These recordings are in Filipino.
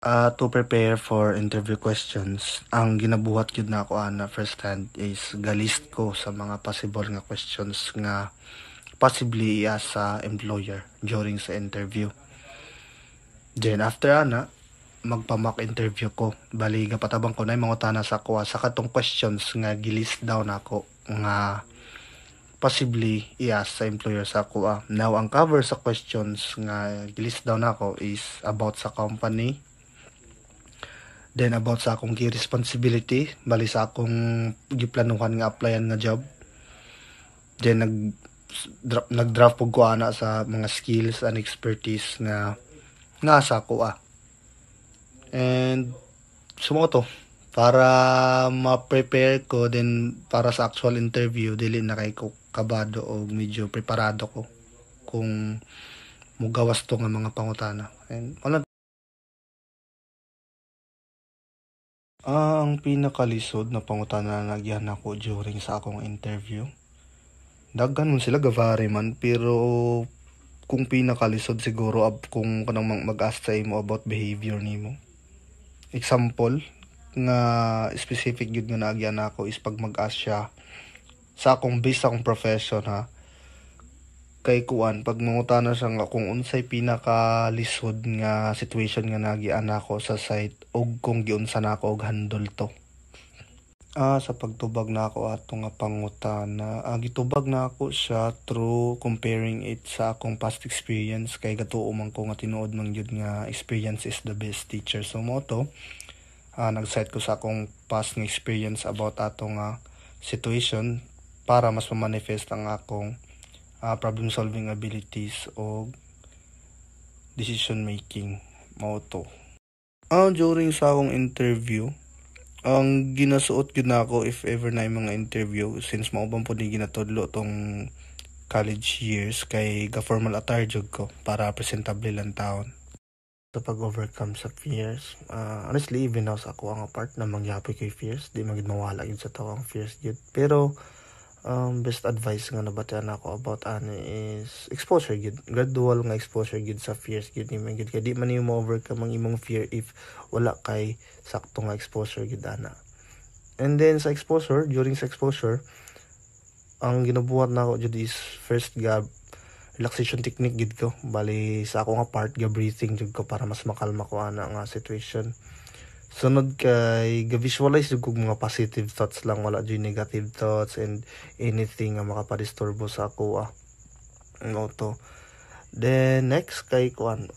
To prepare for interview questions, ang ginabuhat gyud na ako ana first hand is galist ko sa mga possible nga questions nga possibly i-ask sa employer during sa interview. Then after ana, magpa-mock interview ko. Bali gapatabang ko na yung mga tana sa kuha sa katong questions nga gilist down ako nga possibly i-ask sa employer sa kuha. Now ang cover sa questions nga gilist down ako is about sa company. Then about sa akong key responsibility, bali sa akong giplanuhan nga applyan nga job. Then nag-draft pug ko ana sa mga skills and expertise nga sa ko And sumo to para ma-prepare ko then para sa actual interview dili na kay ko kabado o medyo preparado ko kung mugawas to nga mga pangutana. And wala ang pinakalisod na pangutana na nagyan ako during sa akong interview. Daghan man sila gavari man pero kung pinakalisod siguro kung kanang mag-ask sa imo about behavior nimo. Example nga specific gyud nga nagyan ako is pag mag-ask siya sa akong based sa akong profession ha. Kay kuan pag mangutana siya nga kung unsay pinakalisod nga situation nga nagian ako sa site og kung giunsa na ako og handle to. Sa pagtubag na ako ato nga pangutana, gitubag na ako siya through comparing it sa akong past experience kay gatuo man ko nga tinuod man gyud nga experience is the best teacher. So mo to, nag-cite ko sa akong past nga experience about ato nga situation para mas ma-manifest ang akong problem solving abilities o decision making mo to. During sa akong interview, ang ginasuot gyud nako if ever na mga interview since maubang po ni ginatudlo tong college years kay ga-formal attire jud ko para presentable lang taon. Sa pag-overcome sa fears, honestly even now sa ako ang part na mangyapoy kay fears, di magid mawala yun sa tao ang fears gyud. Pero best advice nga nabatian ako about ani is exposure gyud, gradual nga exposure gyud sa fears gyud nimo gyud kay di man nimo overcome ang imong fear if wala kay sakto nga exposure gyud ana. And then sa exposure, during sa exposure, ang ginabuhat nako jud is first relaxation technique gid ko. Bali sa ako nga part ga breathing jud ko para mas makalma ko ana nga situation. Sunod kay ga-visualize jud kog mga positive thoughts lang, wala jud negative thoughts and anything nga makapadisturbo sa ako to. Then next kay kuan,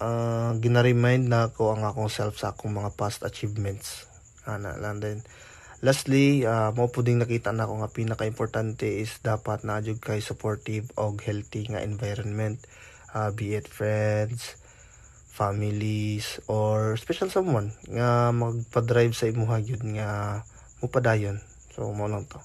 gina-remind na ako ang akong self sa akong mga past achievements. Ana lang. Then lastly, mo puding nakita na ako nga pinaka-importante is dapat na jud kay supportive og healthy nga environment, be it friends, families, or special someone nga magpa-drive sa imuha gyud nga mupadayon. So mo lang to.